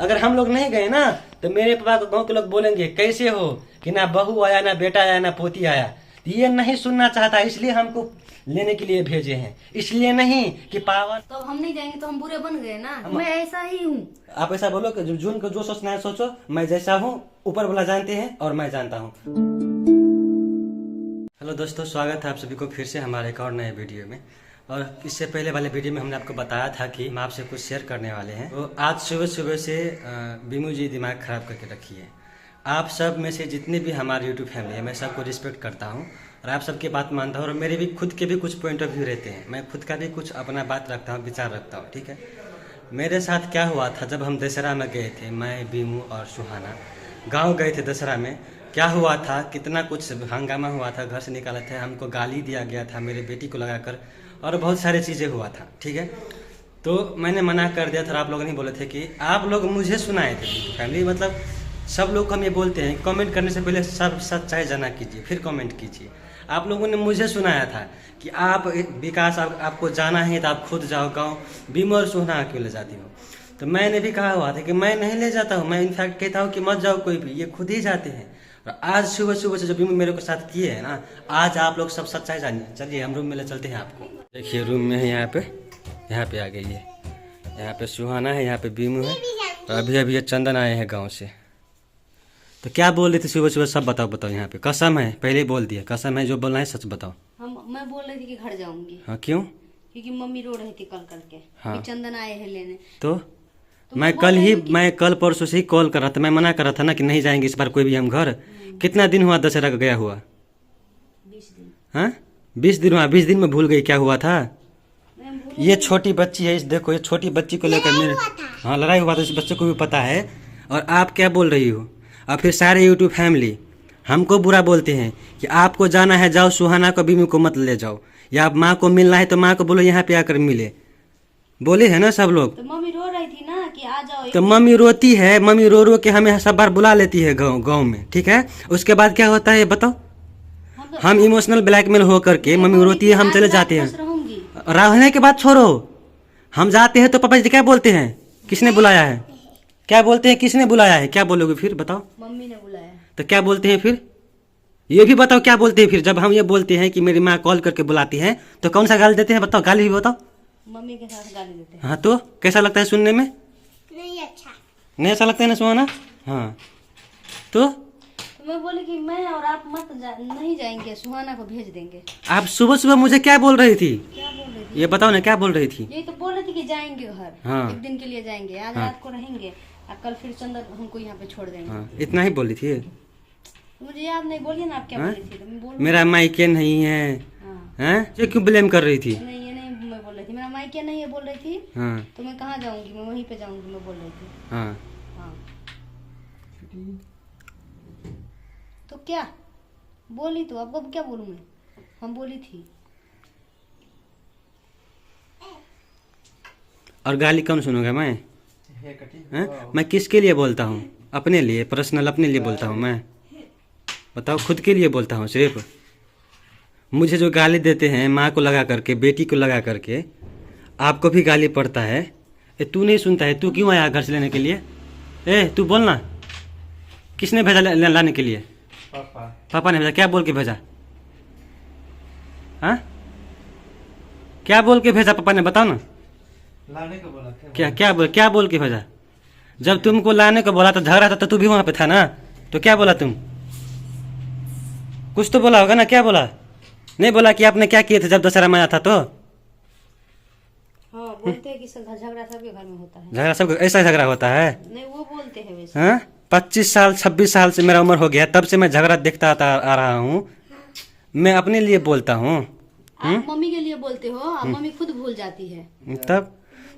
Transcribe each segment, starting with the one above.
अगर हम लोग नहीं गए ना तो मेरे पापा को गाँव के लोग बोलेंगे कैसे हो कि ना बहू आया ना बेटा आया ना पोती आया। तो ये नहीं सुनना चाहता, इसलिए हमको लेने के लिए भेजे हैं, इसलिए नहीं कि पावर। तो हम नहीं जाएंगे तो हम बुरे बन गए ना। मैं ऐसा ही हूँ। आप ऐसा बोलो कि जून को जो सोचना है सोचो, मैं जैसा हूँ ऊपर वाला जानते हैं और मैं जानता हूँ। हेलो दोस्तों, स्वागत है आप सभी को फिर से हमारे एक और नए वीडियो में। और इससे पहले वाले वीडियो में हमने आपको बताया था कि हम आपसे कुछ शेयर करने वाले हैं। तो आज सुबह सुबह से बीमू जी दिमाग खराब करके रखी है। आप सब में से जितने भी हमारे यूट्यूब फैमिली है, मैं सबको रिस्पेक्ट करता हूँ और आप सबकी बात मानता हूँ और मेरे भी खुद के भी कुछ पॉइंट ऑफ व्यू रहते हैं। मैं खुद का भी कुछ अपना बात रखता हूँ, विचार रखता हूँ, ठीक है। मेरे साथ क्या हुआ था, जब हम दशहरा में गए थे, मैं बीमू और सुहाना गाँव गए थे दशहरा में। क्या हुआ था, कितना कुछ हंगामा हुआ था, घर से निकाले थे, हमको गाली दिया गया था मेरे बेटी को लगाकर और बहुत सारी चीज़ें हुआ था, ठीक है। तो मैंने मना कर दिया था। आप लोग नहीं बोले थे कि आप लोग मुझे सुनाए थे फैमिली, मतलब सब लोग हम ये बोलते हैं कमेंट करने से पहले सब सच्चाई जाना कीजिए फिर कमेंट कीजिए। आप लोगों ने मुझे सुनाया था कि आप विकास आपको जाना है तो आप खुद जाओ गाँव, बीमू और सुहाना क्यों ले जाती हो। तो मैंने भी कहा हुआ था कि मैं नहीं ले जाता हूँ, मैं इनफैक्ट कहता हूँ कि मत जाओ कोई भी, ये खुद ही जाते हैं। और आज सुबह सुबह से जो बीमू मेरे को साथ किए है ना, आज आप लोग सब सच्चाई जानिए। चलिए हम रूम में ले चलते हैं आपको। देखिए रूम में है, यहाँ पे आ गई है, यहाँ पे सुहाना है, यहाँ पे बीमू है और अभी ये चंदन आए हैं गाँव से। तो क्या बोल रही थी सुबह सुबह, सब बताओ। यहाँ पे कसम है, पहले ही बोल दिया, कसम है, जो बोलना है सच बताओ। मैं बोल रही थी कि घर जाऊंगी। हाँ क्यों? क्योंकि मम्मी रो रही थी कल करके। हाँ। चंदन आए हैं लेने। तो मैं कल परसों से ही कॉल कर रहा था, मैं मना कर रहा था ना कि नहीं जाएंगे इस बार कोई भी हम घर। कितना दिन हुआ दशहरा का गया हुआ? 20 दिन। हाँ 20 दिन हुआ, 20 दिन में भूल गई क्या हुआ था। ये छोटी बच्ची है, इस देखो ये छोटी बच्ची को लेकर मेरे हाँ लड़ाई हुआ था, इस बच्चे को भी पता है। और आप क्या बोल रही हो, और फिर सारे यूट्यूब फैमिली हमको बुरा बोलते हैं कि आपको जाना है जाओ, सुहाना को बीमू को मत ले जाओ, या माँ को मिलना है तो माँ को बोलो यहाँ पे आकर मिले, बोले है ना सब लोग। तो मम्मी रो रही थी ना कि आ जाओ। तो मम्मी रोती है, मम्मी रो रो के हमें सब बार बुला लेती है गाँव में, ठीक है। उसके बाद क्या होता है बताओ, हम इमोशनल ब्लैकमेल हो करके मम्मी रोती है, हम चले जाते हैं। रहने के बाद छोड़ो, हम जाते हैं तो पापा जी क्या बोलते हैं, किसने बुलाया है, क्या बोलते हैं, किसने बुलाया है, क्या बोलोगे फिर बताओ। मम्मी ने बुलाया। तो क्या बोलते हैं फिर, ये भी बताओ क्या बोलते हैं फिर। जब हम ये बोलते हैं कि मेरी माँ कॉल करके बुलाती है तो कौन सा गाली देते हैं बताओ, गाली भी बताओ। मम्मी के साथ गाली देते हैं। हाँ तो कैसा लगता है सुनने में? नहीं अच्छा लगता है ना सुहाना। हाँ तो मैं बोली कि मैं और आप नहीं जाएंगे, सुहाना को भेज देंगे। आप सुबह सुबह मुझे क्या बोल रही थी, क्या बोल रही थी? ये बताओ ना क्या बोल रही थी। यही तो बोल रही थी कि जाएंगे घर। हाँ। 1 दिन के लिए जाएंगे, आज रात को रहेंगे और कल फिर चंदन हमको यहाँ पे छोड़ देंगे। हाँ इतना ही बोली थी। मुझे याद नहीं, बोलिए ना आप क्या बोली थी। तो मैं बोल मेरा मायके नहीं है। हाँ। हैं ये क्यों ब्लेम कर रही थी? नहीं ये नहीं मैं बोल रही थी, मेरा मायके नहीं है बोल रही थी। हाँ तो मैं कहाँ जाऊंगी, मैं वहीं पे जाऊंगी, मैं बोल रही थी। हाँ हाँ तो क्या बोली, तो आपको क्या बोलूं मैं, हम बोली थी। और गाली कौन सुनूंगा मैं? हैं? मैं किसके लिए बोलता हूँ, अपने लिए, पर्सनल अपने लिए बोलता हूँ मैं, बताओ, खुद के लिए बोलता हूँ सिर्फ। मुझे जो गाली देते हैं माँ को लगा करके, बेटी को लगा करके, आपको भी गाली पड़ता है। ए तू नहीं सुनता है, तू क्यों आया घर से लेने के लिए? ए तू बोलना, किसने भेजा लाने के लिए? पापा ने भेजा। क्या बोल के भेजा? हाँ क्या बोल के भेजा पापा ने, बताओ ना। लाने को बोला क्या बोल के भेजा? जब तुमको लाने को बोला तो झगड़ा था, तो तू भी वहां पे था ना, तो क्या बोला तुम? कुछ तो बोला होगा ना, क्या बोला? नहीं बोला कि आपने क्या किए थे जब दशहरा में आया था तो? हाँ बोलते हैं कि झगड़ा सबके घर में होता है। झगड़ा सब ऐसा झगड़ा होता है? नहीं वो बोलते हैं वैसे। हाँ 25 साल 26 साल से मेरा उम्र हो गया, तब से मैं झगड़ा देखता आ रहा हूँ। मैं अपने लिए बोलता हूँ। आप मम्मी के लिए बोलते हो, आप मम्मी खुद भूल जाती है। तब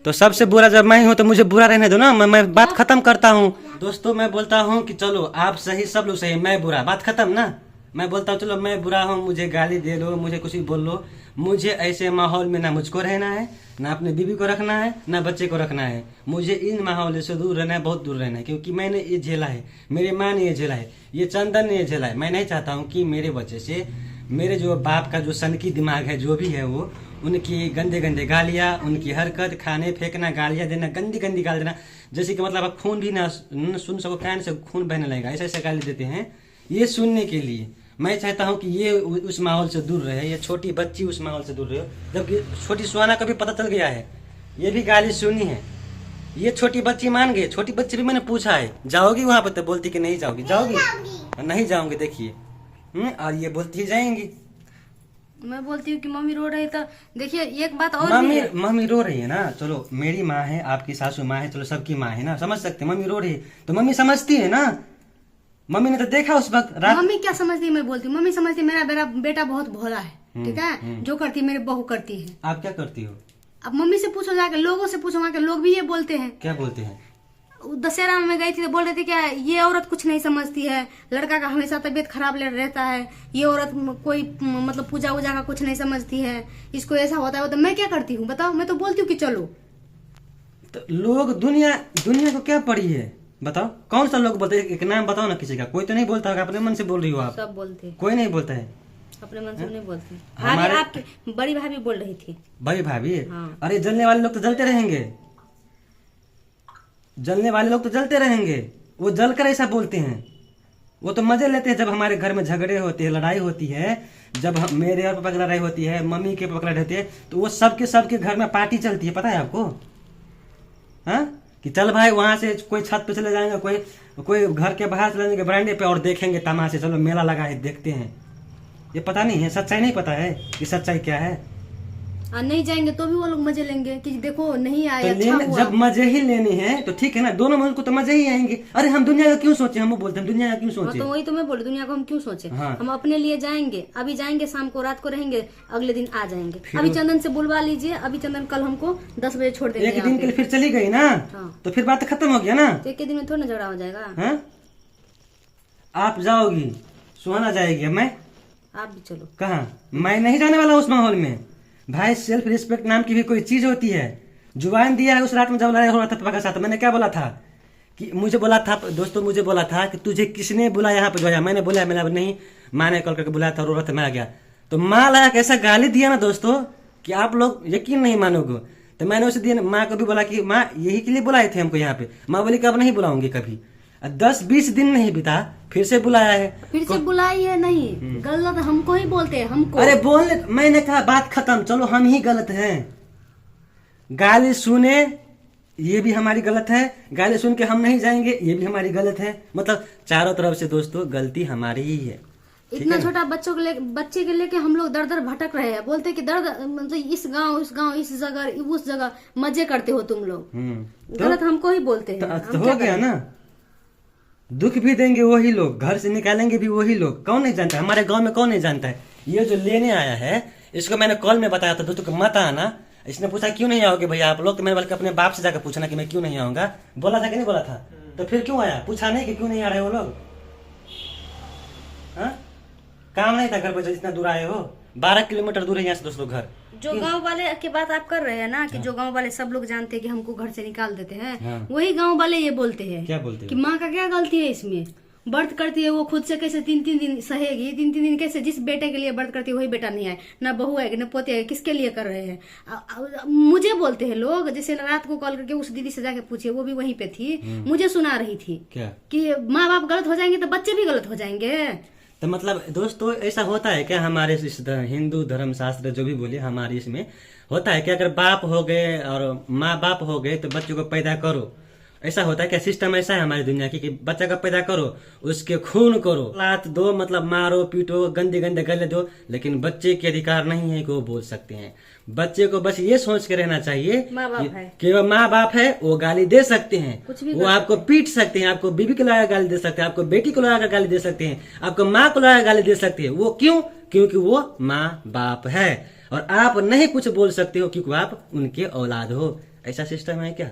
तो सबसे बुरा जब मैं हूँ तो मुझे बुरा रहने दो ना, मैं बात खत्म करता हूँ। दोस्तों मैं बोलता हूँ कि चलो आप सही, सब लोग सही, मैं बुरा, बात खत्म ना। मैं बोलता हूँ चलो मैं बुरा हूँ, मुझे गाली दे लो, मुझे कुछ भी बोल लो, मुझे ऐसे माहौल में ना मुझको रहना है, ना अपने बीवी को रखना है, ना बच्चे को रखना है। मुझे इन माहौल से दूर रहना है, बहुत दूर रहना है, क्योंकि मैंने ये झेला है, मेरे माँ ने ये झेला है, ये चंदन ने ये झेला है। मैं नहीं चाहता हूँ कि मेरे वजह से मेरे जो बाप का जो सनकी दिमाग है, जो भी है उनकी गंदे गंदे गालियाँ, उनकी हरकत, खाने फेंकना, गालियाँ देना, गंदी गंदी गाली देना, जैसे कि मतलब आप खून भी ना सुन सको, कान से खून बहने लगेगा, ऐसे ऐसे गाली देते हैं। ये सुनने के लिए मैं चाहता हूँ कि ये उस माहौल से दूर रहे, ये छोटी बच्ची उस माहौल से दूर रहे, जबकि छोटी सुहाना को भी पता चल गया है, ये भी गाली सुनी है, ये छोटी बच्ची मान गई। छोटी बच्ची भी मैंने पूछा है जाओगी वहां पर, तो बोलती कि नहीं जाओगी, जाओगी नहीं जाऊंगी, देखिए और ये बोलती जाएंगी। मैं बोलती हूँ कि मम्मी रो रही, तो देखिए एक बात और भी है। मम्मी रो रही है ना, चलो मेरी माँ है, आपकी सासू माँ है, चलो सबकी माँ है ना, समझ सकते हैं। मम्मी रो रही है तो मम्मी समझती है ना, मम्मी ने तो देखा उस वक्त रात। मम्मी क्या समझती है, मैं बोलती हूँ मम्मी समझती है मेरा बेटा बहुत भोला है, ठीक है, जो करती है मेरी बहू करती है। आप क्या करती हो? अब मम्मी से पूछो, जाके लोगों से पूछो, वहाँ के लोग भी ये बोलते हैं। क्या बोलते हैं? दशहरा में गई थी तो बोल रहे थे क्या ये औरत कुछ नहीं समझती है, लड़का का हमेशा तबीयत खराब रहता है, ये औरत कोई मतलब पूजा वूजा का कुछ नहीं समझती है, इसको ऐसा होता है। तो मैं क्या करती हूँ बताओ, मैं तो बोलती हूँ कि चलो। तो लोग दुनिया को क्या पड़ी है बताओ, कौन सा लोग बोलते हैं? एक नाम बताओ ना किसी का, कोई तो नहीं बोलता होगा, अपने मन से बोल रही हो आप। सब बोलते हैं, कोई नहीं बोलता है, अपने मन से नहीं बोलते। हमारे आपकी बड़ी भाभी बोल रही थी। बड़ी भाभी? हाँ। अरे जलने वाले लोग तो जलते रहेंगे, जलने वाले लोग तो जलते रहेंगे, वो जलकर ऐसा बोलते हैं, वो तो मजे लेते हैं। जब हमारे घर में झगड़े होते हैं, लड़ाई होती है, जब मेरे और पापा की लड़ाई होती है, मम्मी के पापा की लड़ाई होती है, तो वो सबके घर में पार्टी चलती है, पता है आपको? हाँ, कि चल भाई वहां से कोई छत पे चले जाएंगे, कोई घर के बाहर चले जाएंगे बरामदे पे और देखेंगे तमाशे, चलो मेला लगा है देखते हैं। ये पता नहीं है, सच्चाई नहीं पता है कि सच्चाई क्या है। नहीं जाएंगे तो भी वो लोग मजे लेंगे कि देखो नहीं आए, तो अच्छा हुआ। जब मजे ही लेने हैं तो ठीक है ना, दोनों मुल्क को तो मजे ही आएंगे। अरे हम दुनिया का क्यों सोचे, हम वो बोलते हैं दुनिया का क्यों सोचे। तो वही तो मैं बोली, दुनिया को हम क्यों सोचे। हाँ। हम अपने लिए जाएंगे, अभी जाएंगे शाम को, रात को रहेंगे, अगले दिन आ जाएंगे। अभी चंदन से बुलवा लीजिए, अभी चंदन कल हमको 10 बजे छोड़ देंगे। एक दिन के लिए फिर चली गई ना, हाँ। तो फिर बात खत्म हो गया ना। तो एक दिन में थोड़ा ना झगड़ा हो जाएगा। हाँ? आप जाओगी, सुहाना जाएगी, मैं? आप भी चलो। कहाँ? मैं नहीं जाने वाला उस माहौल में भाई। सेल्फ रिस्पेक्ट नाम की भी कोई चीज होती है। जुबान दिया है उस रात में जब लड़ाई हो रहा था पापा के साथ, मैंने क्या बोला था कि मुझे बोला था दोस्तों, मुझे बोला था कि तुझे किसने बुलाया यहाँ पे जो आया? मैंने बोला मेरा नहीं, माँ ने कॉल करके बुलाया था, रो रहा था, मैं आ गया। तो माँ लाया कैसा गाली दिया ना दोस्तों कि आप लोग यकीन नहीं मानोगे। तो मैंने उसे दिया, माँ को भी बोला कि माँ यही के लिए बुलाए थे हमको यहाँ पे। माँ बोली कि अब नहीं बुलाऊंगी कभी। 10-20 दिन नहीं बिता, फिर से बुलाया है। फिर से बुलाई है, नहीं गलत हमको ही बोलते हैं, हमको। अरे बोलने, मैंने कहा बात खत्म, चलो हम ही गलत हैं। गाली सुने ये भी हमारी गलत है, गाली सुन के हम नहीं जाएंगे ये भी हमारी गलत है। मतलब चारों तरफ से दोस्तों गलती हमारी ही है। इतना छोटा बच्चे के लेके हम लोग दर दर भटक रहे हैं, बोलते कि दर्द मतलब इस गांव इस जगह उस जगह मजे करते हो तुम लोग। गलत हमको ही बोलते हैं। तो हो गया ना, दुख भी देंगे वही लोग, घर से निकालेंगे भी वही लोग। कौन नहीं जानता है, हमारे गांव में कौन नहीं जानता है। ये जो लेने आया है इसको मैंने कॉल में बताया था दोस्तों को मत आना। इसने पूछा क्यों नहीं आओगे भैया आप लोग, तो मैंने बल्कि अपने बाप से जाकर पूछना कि मैं क्यों नहीं आऊंगा। बोला था कि नहीं बोला था? तो फिर क्यों आया? पूछा नहीं कि क्यों नहीं आ रहे वो लोग? हाँ? काम नहीं था घर पर इतना दूर आए हो? 12 किलोमीटर दूर है यहाँ से दोस्तों घर। जो गांव वाले की बात आप कर रहे हैं ना कि जो गांव वाले सब लोग जानते हैं कि हमको घर से निकाल देते हैं, हाँ। वही गांव वाले ये बोलते हैं। क्या बोलते हैं? कि माँ का क्या गलती है इसमें, व्रत करती है वो खुद से, कैसे 3-3 दिन सहेगी, 3-3 दिन कैसे, जिस बेटे के लिए व्रत करती है वही बेटा नहीं आए, ना बहू है ना पोते है, किसके लिए कर रहे हैं। मुझे बोलते हैं लोग, जैसे रात को कॉल करके उस दीदी से जाके पूछिए, वो भी वहीं पे थी, मुझे सुना रही थी क्या कि माँ बाप गलत हो जाएंगे तो बच्चे भी गलत हो जाएंगे। तो मतलब दोस्तों ऐसा होता है क्या हमारे इस हिंदू धर्म शास्त्र जो भी बोले हमारे इसमें होता है कि अगर बाप हो गए और माँ बाप हो गए तो बच्चों को पैदा करो, ऐसा होता है क्या? सिस्टम ऐसा है हमारी दुनिया की कि बच्चा का पैदा करो, उसके खून करो, लात दो, मतलब मारो पीटो, गंदे गंदे गले दो, लेकिन बच्चे के अधिकार नहीं है कि वो बोल सकते हैं। बच्चे को बस ये सोच के रहना चाहिए माँ बाप है कि वो माँ बाप है, वो गाली दे सकते हैं, कुछ भी वो आपको पीट सकते हैं, आपको बीबी को लगा गाली दे सकते हैं, आपको बेटी को लगा गाली दे सकते हैं, आपको माँ को लगा गाली दे सकते हैं। वो क्यों? क्योंकि वो माँ बाप है और आप नहीं कुछ बोल सकते हो क्योंकि आप उनके औलाद हो। ऐसा सिस्टम है क्या?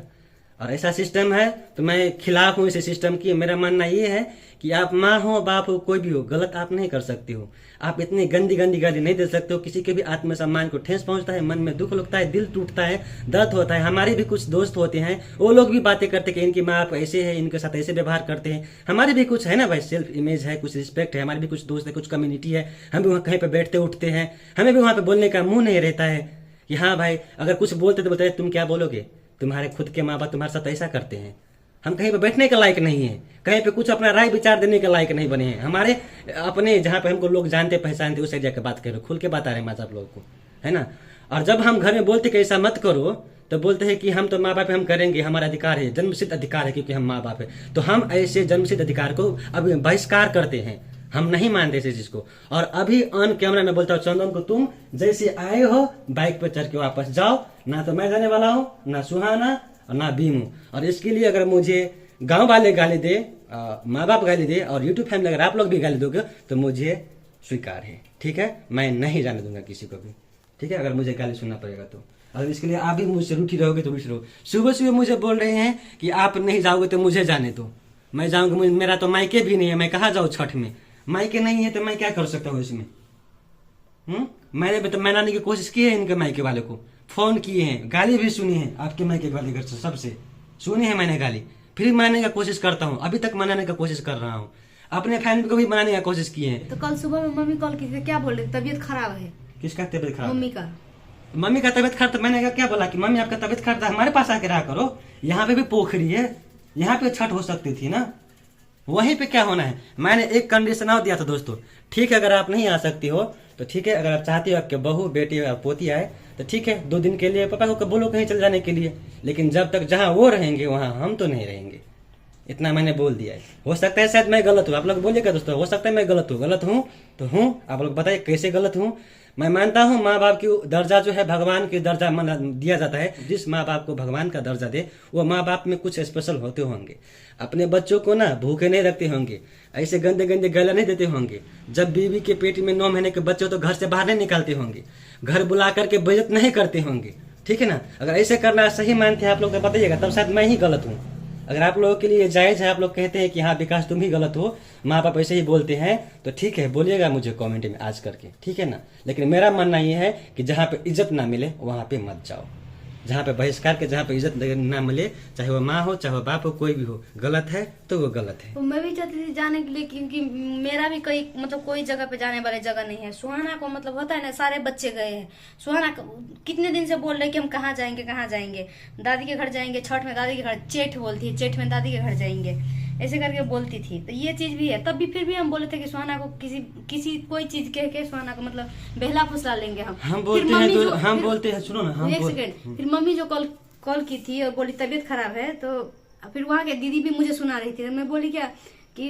और ऐसा सिस्टम है तो मैं खिलाफ हूँ इस सिस्टम की। मेरा मानना ये है कि आप माँ हो बाप हो कोई भी हो, गलत आप नहीं कर सकते हो। आप इतनी गंदी गंदी गाली नहीं दे सकते हो। किसी के भी आत्मसम्मान को ठेस पहुंचता है, मन में दुख लगता है, दिल टूटता है, दर्द होता है। हमारे भी कुछ दोस्त होते हैं, वो लोग भी बातें करते हैं कि इनकी माँ बाप ऐसे है, इनके साथ ऐसे व्यवहार करते हैं। हमारे भी कुछ है ना भाई, सेल्फ इमेज है, कुछ रिस्पेक्ट है, हमारे भी कुछ दोस्त है, कुछ कम्युनिटी है। हम भी वहाँ कहीं पे बैठते उठते हैं, हमें भी वहाँ पे बोलने का मुंह नहीं रहता है कि हाँ भाई, अगर कुछ बोलते तो बोलते तुम क्या बोलोगे, तुम्हारे खुद के माँ बाप तुम्हारे साथ ऐसा करते हैं। हम कहीं पे बैठने के लायक नहीं है, कहीं पे कुछ अपना राय विचार देने के लायक नहीं बने हैं। हमारे अपने जहाँ पे हमको लोग जानते पहचानते उस एरिया की बात करो, खुल के बता रहे हैं माँ बाप लोग को, है ना। और जब हम घर में बोलते कि ऐसा मत करो तो बोलते हैं कि हम तो माँ बाप हम करेंगे, हमारा अधिकार है, जन्मसिद्ध अधिकार है क्योंकि हम माँ बाप है। तो हम ऐसे जन्मसिद्ध अधिकार को अभी बहिष्कार करते हैं, हम नहीं मानते इस चीज को। और अभी ऑन कैमरा में बोलता हूँ चंदन को, तुम जैसे आए हो बाइक पर चढ़ के वापस जाओ, ना तो मैं जाने वाला हूँ, ना सुहाना और ना बीमू। और इसके लिए अगर मुझे गांव वाले गाली दे, माँ बाप गाली दे और यूट्यूब फैमिली अगर आप लोग भी गाली दोगे तो मुझे स्वीकार है, ठीक है। मैं नहीं जाने दूंगा किसी को भी, ठीक है, अगर मुझे गाली सुनना पड़ेगा तो। अगर इसके लिए आप भी मुझसे रूठी रहोगे तो रूठी रहो। सुबह सुबह मुझे बोल रहे हैं कि आप नहीं जाओगे तो मुझे जाने दो, मैं जाऊंगा। मेरा तो मायके भी नहीं है, मैं कहाँ जाऊँ छठ में, मायके नहीं है तो मैं क्या कर सकता हूँ इसमें। मैंने भी तो मनाने की कोशिश की है, इनके मायके वाले को फोन किए हैं, गाली भी सुनी है, आपके मायके वाले घर से सबसे सुनी है मैंने गाली, फिर मनाने का कोशिश करता हूँ, अभी तक मनाने का कोशिश कर रहा हूँ, अपने फैमिली को भी मनाने का कोशिश किए हैं। तो कल सुबह में मम्मी कॉल की थी, क्या बोल रही थी, तबीयत खराब है। किसका तबीयत खराब? मम्मी का। मम्मी का तबीयत खराब, तो मैंने क्या बोला कि मम्मी आपका तबीयत खराब था, हमारे पास आके रहा करो, यहाँ पे भी पोखरी है, यहाँ पे छठ हो सकती थी ना, वहीं पे क्या होना है। मैंने एक कंडीशन और दिया था दोस्तों, ठीक है अगर आप नहीं आ सकती हो तो ठीक है, अगर आप चाहती हो आपके बहू बेटी या पोती आए तो ठीक है, 2 दिन के लिए पापा को बोलो कहीं चले जाने के लिए, लेकिन जब तक जहाँ वो रहेंगे वहाँ हम तो नहीं रहेंगे, इतना मैंने बोल दिया है। हो सकता है शायद मैं गलत हूँ, आप लोग बोलिएगा दोस्तों, हो सकता है मैं गलत हूँ तो हूँ, आप लोग बताइए कैसे गलत हूँ। मैं मानता हूँ माँ बाप की दर्जा जो है भगवान की दर्जा दिया जाता है, जिस माँ बाप को भगवान का दर्जा दे वो माँ बाप में कुछ स्पेशल होते होंगे, अपने बच्चों को ना भूखे नहीं रखते होंगे, ऐसे गंदे गंदे गालियां नहीं देते होंगे। जब बीवी के पेट में 9 महीने के बच्चे तो घर से बाहर नहीं निकालते होंगे, घर बुला करके बेइज्जत नहीं करते होंगे, ठीक है ना। अगर ऐसे करना सही मानते हैं आप लोग तो बताइएगा, तब शायद मैं ही गलत हूँ। अगर आप लोगों के लिए जायज है, आप लोग कहते हैं कि हाँ विकास तुम ही गलत हो, माँ बाप ऐसे ही बोलते हैं, तो ठीक है बोलिएगा मुझे कमेंट में आज करके, ठीक है ना। लेकिन मेरा मानना ये है कि जहाँ पे इज्जत ना मिले वहाँ पे मत जाओ, जहाँ पे बहिष्कार के, जहाँ पे इज्जत ना मिले, चाहे वो माँ हो चाहे वो बाप हो, कोई भी हो, गलत है तो वो गलत है। तो मैं भी चाहती थी जाने के लिए, क्योंकि मेरा भी कोई जगह पे जाने वाली जगह नहीं है। सुहाना को होता है ना, सारे बच्चे गए हैं, सुहाना कितने दिन से बोल रहे कि हम कहाँ जाएंगे, दादी के घर जाएंगे, छठ में दादी के घर, जेठ बोलती है जेठ में दादी के घर जाएंगे, ऐसे करके बोलती थी। तो ये चीज भी है, तब भी फिर भी हम बोले थे कि सुहाना को किसी कोई चीज कह के सुहाना को बहला फुसला लेंगे हम बोलते हैं सुनो ना, एक सेकंड, फिर मम्मी जो कॉल की थी और बोली तबीयत खराब है, तो फिर वहाँ के दीदी भी मुझे सुना रही थी, मैं बोली क्या कि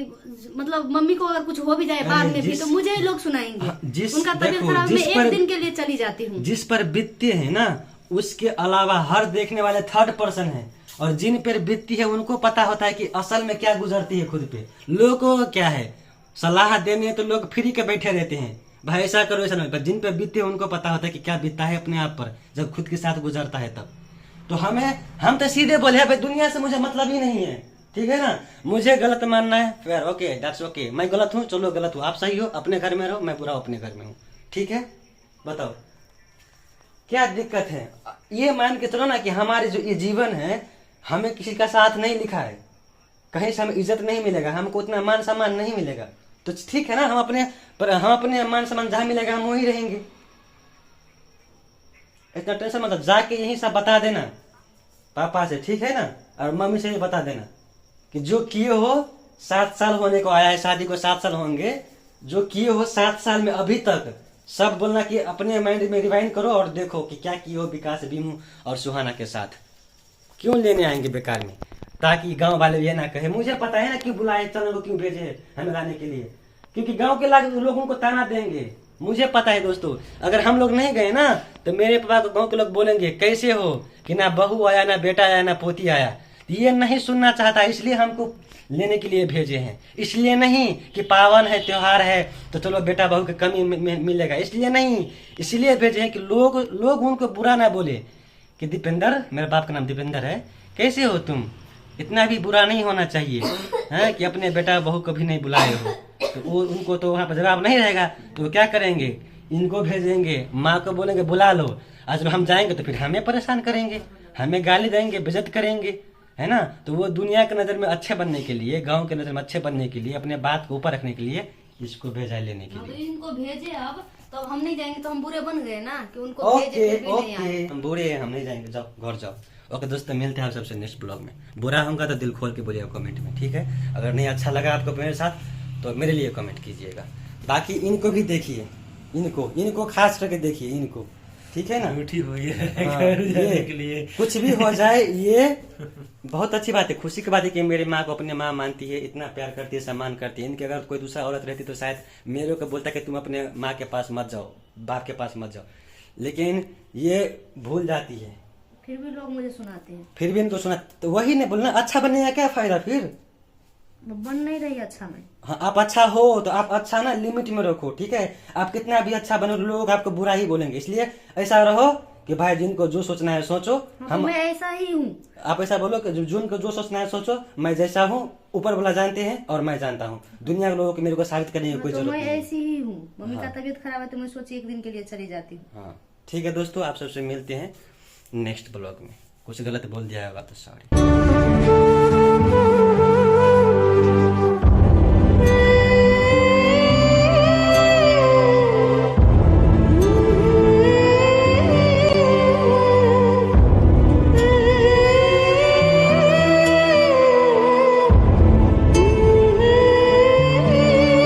मम्मी को अगर कुछ हो भी जाए बाद में भी तो मुझे लोग सुनाएंगे, उनका तबीयत खराब, मैं एक दिन के लिए चली जाती हूँ। जिस पर बीतती है ना, उसके अलावा हर देखने वाले थर्ड पर्सन है, और जिन पर बीतती है उनको पता होता है कि असल में क्या गुजरती है खुद पे। लोगों को क्या है, सलाह देने तो लोग फ्री के बैठे रहते हैं, भाई ऐसा करो ऐसा नहीं, पर जिन पे बीतती है उनको पता होता है कि क्या बीतता है अपने आप पर, जब खुद के साथ गुजरता है तब। तो हम तो सीधे बोले हैं भाई दुनिया से मुझे मतलब ही नहीं है, ठीक है ना। मुझे गलत मानना है फिर ओके, दैट्स ओके, मैं गलत हूँ, चलो गलत हूँ, आप सही हो, अपने घर में रहो, मैं बुरा अपने घर में हूँ, ठीक है। बताओ क्या दिक्कत है। ये मान के चलो ना कि हमारे जो ये जीवन है, हमें किसी का साथ नहीं लिखा है, कहीं से हमें इज्जत नहीं मिलेगा, हमको उतना मान सम्मान नहीं मिलेगा, तो ठीक है ना, हम अपने मान सम्मान जहाँ मिलेगा हम वहीं रहेंगे, इतना टेंशन मतलब। जाके यही सब बता देना पापा से, ठीक है ना, और मम्मी से भी बता देना कि जो किए हो 7 साल होने को आया है, शादी को 7 साल होंगे, जो किए हो 7 साल में अभी तक सब बोलना कि अपने माइंड में रिवाइंड करो और देखो कि क्या किए हो विकास, बीमू और सुहाना के साथ। क्यों लेने आएंगे बेकार में, ताकि गांव वाले ये ना कहे, मुझे पता है ना क्यों बुलाए, चंदन को क्यों भेजे हमें लाने के लिए, क्योंकि गांव के लोगों को ताना देंगे, मुझे पता है दोस्तों। अगर हम लोग नहीं गए ना तो मेरे पापा को गांव के लोग बोलेंगे कैसे हो कि ना बहू आया, ना बेटा आया, ना पोती आया। ये नहीं सुनना चाहता, इसलिए हमको लेने के लिए भेजे हैं, इसलिए नहीं कि पावन है त्योहार है तो चलो बेटा बहू की कमी मिलेगा, इसलिए नहीं, इसलिए भेजे हैं कि लोग उनको बुरा ना बोले कि दीपेंद्र, मेरे बाप का नाम दीपेंद्र है, कैसे हो तुम, इतना भी बुरा नहीं होना चाहिए है कि अपने बेटा बहू को भी नहीं बुलाए हो। तो वो उनको तो वहाँ पर जवाब नहीं रहेगा, तो वो क्या करेंगे, इनको भेजेंगे, माँ को बोलेंगे बुला लो, आज जब हम जाएंगे तो फिर हमें परेशान करेंगे, हमें गाली देंगे, बेइज्जत करेंगे, है ना। तो वो दुनिया की नज़र में अच्छे बनने के लिए, गांव के नज़र में अच्छे बनने के लिए, अपने बात को ऊपर रखने के लिए इसको भेजा लेने के लिए। इनको भेजे अब तो अब हम नहीं जाएंगे तो हम बुरे बन गए ना कि उनको भेजे ओके फिर भी नहीं आए। ओके, हम बुरे हैं, हम नहीं जाएंगे, जाओ घर जाओ। ओके दोस्तों, मिलते हैं आप सबसे नेक्स्ट ब्लॉग में। बुरा होगा तो दिल खोल के बोलिएगा कमेंट में, ठीक है। अगर नहीं अच्छा लगा आपको मेरे साथ तो मेरे लिए कमेंट कीजिएगा। बाकी इनको भी देखिए, इनको खास करके देखिए इनको, ठीक है ना। ड्यूटी हुई है हाँ, घर जाने ये के लिए। कुछ भी हो जाए ये बहुत अच्छी बात है, खुशी की बात है कि मेरी माँ को अपनी माँ मानती है, इतना प्यार करती है, सम्मान करती है। इनकी अगर कोई दूसरा औरत रहती तो शायद मेरे को बोलता कि तुम अपने माँ के पास मत जाओ, बाप के पास मत जाओ, लेकिन ये भूल जाती है। फिर भी लोग मुझे सुनाते हैं, फिर भी इनको सुना तो वही नहीं बोलना, अच्छा बनने का क्या फायदा फिर। वो बन नहीं रही अच्छा मैं। हाँ, आप अच्छा हो तो आप अच्छा ना लिमिट में रखो, ठीक है। आप कितना भी अच्छा बनो, लोग आपको बुरा ही बोलेंगे, इसलिए ऐसा रहो कि भाई जिनको जो सोचना है सोचो। तो मैं ऐसा ही हूँ। आप ऐसा बोलो कि जिनको जो सोचना है सोचो, मैं जैसा हूँ ऊपर वाला जानते हैं और मैं जानता हूँ, दुनिया के लोगों को मेरे को साबित करने की कोई तो जरूरत मैं नहीं। ऐसी ही हूँ। मम्मी का तबीयत खराब है तो मैं सोची एक दिन के लिए चली जाती हूँ। हाँ ठीक है दोस्तों, आप सबसे मिलते हैं नेक्स्ट ब्लॉग में। कुछ गलत बोल दिया होगा तो सॉरी।